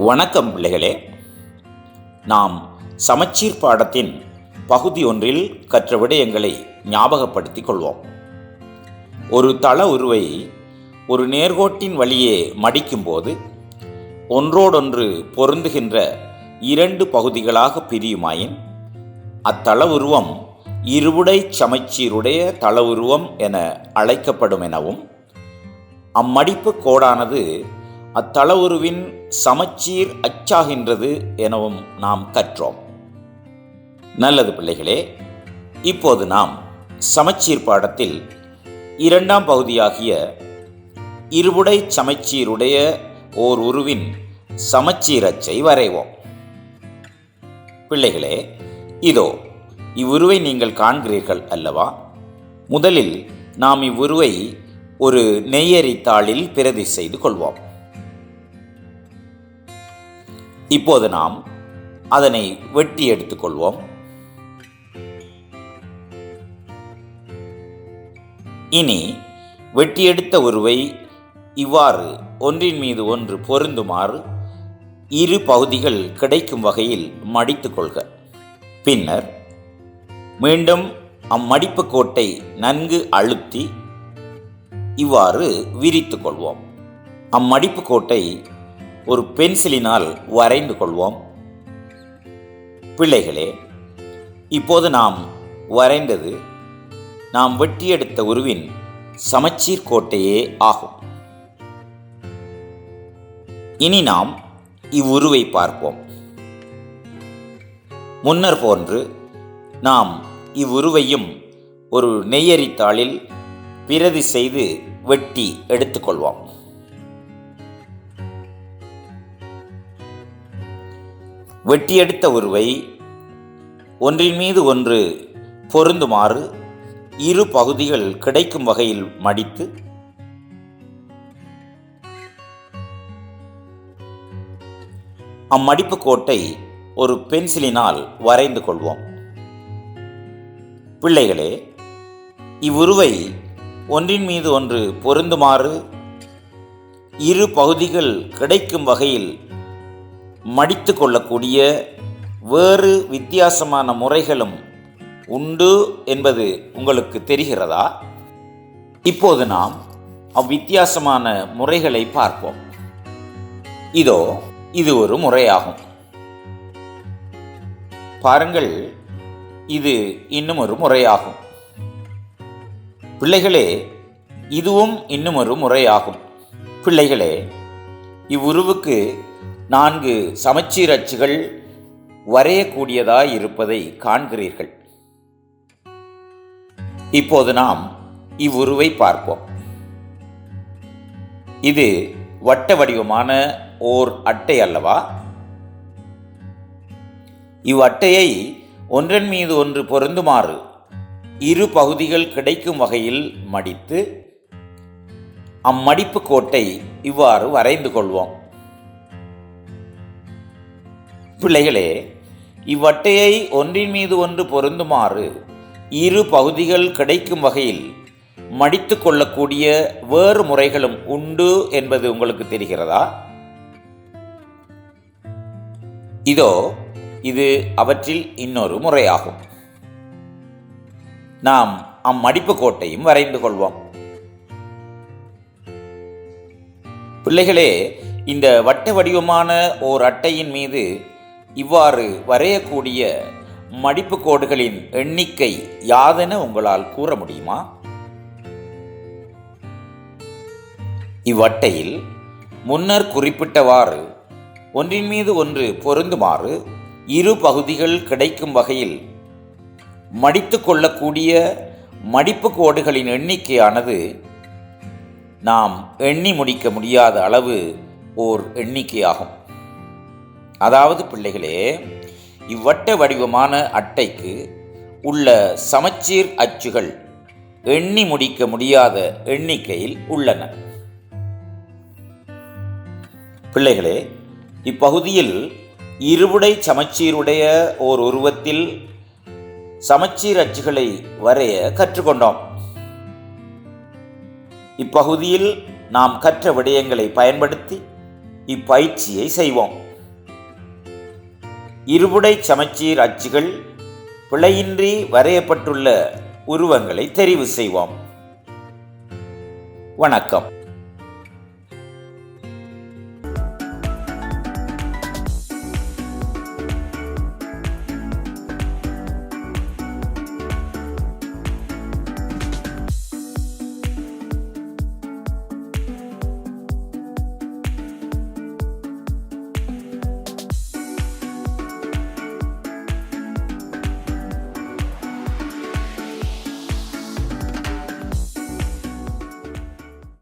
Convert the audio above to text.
வணக்கம் பிள்ளைகளே. நாம் சமச்சீர் பாடத்தின் பகுதி ஒன்றில் கற்ற விடயங்களை ஞாபகப்படுத்திக் கொள்வோம். ஒரு தள உருவை ஒரு நேர்கோட்டின் வழியே மடிக்கும்போது ஒன்றோடொன்று பொருந்துகின்ற இரண்டு பகுதிகளாக பிரியுமாயின் அத்தள உருவம் இருவுடை சமச்சீருடைய தள உருவம் என அழைக்கப்படும் எனவும், அம்மடிப்பு கோடானது அத்தள உருவின் சமச்சீர் அச்சாகின்றது எனவும் நாம் கற்றோம். நல்லது பிள்ளைகளே, இப்போது நாம் சமச்சீர் பாடத்தில் இரண்டாம் பகுதியாகிய இருவுடை சமச்சீருடைய ஓர் உருவின் சமச்சீர் அச்சை வரைவோம். பிள்ளைகளே, இதோ இவ்வுருவை நீங்கள் காண்கிறீர்கள் அல்லவா? முதலில் நாம் இவ்வுருவை ஒரு நெய்யரித்தாளில் பிரதி செய்து கொள்வோம். இப்போது நாம் அதனை வெட்டி எடுத்துக்கொள்வோம். இனி வெட்டி எடுத்த உருவை இவ்வாறு ஒன்றின் மீது ஒன்று பொருந்துமாறு இரு பகுதிகள் கிடைக்கும் வகையில் மடித்து கொள்க. பின்னர் மீண்டும் அம்மடிப்பு கோட்டை நன்கு அழுத்தி இவ்வாறு விரித்து கொள்வோம். அம்மடிப்பு கோட்டை ஒரு பென்சிலினால் வரைந்து கொள்வோம். பிள்ளைகளே, இப்போது நாம் வரைந்தது நாம் வெட்டியெடுத்த உருவின் சமச்சீர் கோட்டையே ஆகும். இனி நாம் இவ்வுருவை பார்ப்போம். முன்னர் போன்று நாம் இவ்வுருவையும் ஒரு நெய்யரித்தாளில் பிரதி செய்து வெட்டி எடுத்துக்கொள்வோம். வெட்டியெடுத்த உருவை ஒன்றின் மீது ஒன்று பொருந்துமாறு இரு பகுதிகள் கிடைக்கும் வகையில் மடித்து அம்மடிப்பு கோட்டை ஒரு பென்சிலினால் வரைந்து கொள்வோம். பிள்ளைகளே, இவ்வுருவை ஒன்றின் மீது ஒன்று பொருந்துமாறு இரு பகுதிகள் கிடைக்கும் வகையில் மடித்து கொள்ளக்கூடிய வேறு வித்தியாசமான முறைகளும் உண்டு என்பது உங்களுக்கு தெரிகிறதா? இப்போது நாம் அவ்வித்தியாசமான முறைகளை பார்ப்போம். இதோ இது ஒரு முறையாகும். பாருங்கள், இது இன்னும் ஒரு முறையாகும். பிள்ளைகளே, இதுவும் இன்னும் ஒரு முறையாகும். பிள்ளைகளே, இவ்வுருவுக்கு 4 சமச்சீர் அச்சுகள் வரையக்கூடியதாய் இருப்பதை காண்கிறீர்கள். இப்போது நாம் இவ்வுருவை பார்ப்போம். இது வட்ட வடிவமான ஓர் அட்டை அல்லவா? இவ்வட்டையை ஒன்றன் மீது ஒன்று பொருந்துமாறு இரு பகுதிகள் கிடைக்கும் வகையில் மடித்து அம்மடிப்பு கோட்டை இவ்வாறு வரைந்து கொள்வோம். பிள்ளைகளே, இவ்வட்டையை ஒன்றின் மீது ஒன்று பொருந்துமாறு இரு பகுதிகள் கிடைக்கும் வகையில் மடித்து கொள்ளக்கூடிய வேறு முறைகளும் உண்டு என்பது உங்களுக்கு தெரிகிறதா? இதோ இது அவற்றில் இன்னொரு முறையாகும். நாம் அம்மடிப்பு கோட்டையும் வரைந்து கொள்வோம். பிள்ளைகளே, இந்த வட்ட வடிவமான ஓர் அட்டையின் மீது இவ்வாறு வரையக்கூடிய மடிப்பு கோடுகளின் எண்ணிக்கை யாதென உங்களால் கூற முடியுமா? இவ்வட்டையில் முன்னர் குறிப்பிட்டவாறு ஒன்றின் மீது ஒன்று பொருந்துமாறு இரு பகுதிகள் கிடைக்கும் வகையில் மடித்து கொள்ளக்கூடிய மடிப்பு கோடுகளின் எண்ணிக்கையானது நாம் எண்ணி முடிக்க முடியாத அளவு ஓர் எண்ணிக்கையாகும். அதாவது பிள்ளைகளே, இவ்வட்ட வடிவமான அட்டைக்கு உள்ள சமச்சீர் அச்சுகள் எண்ணி முடிக்க முடியாத எண்ணிக்கையில் உள்ளன. பிள்ளைகளே, இப்பகுதியில் இருவுடை சமச்சீருடைய ஓர் உருவத்தில் சமச்சீர் அச்சுகளை வரைய கற்றுக்கொண்டோம். இப்பகுதியில் நாம் கற்ற விடயங்களை பயன்படுத்தி இப்பயிற்சியை செய்வோம். இருபுடை சமச்சீர் அச்சுகள் பிழையின்றி வரையப்பட்டுள்ள உருவங்களை தெரிவு செய்வோம். வணக்கம்.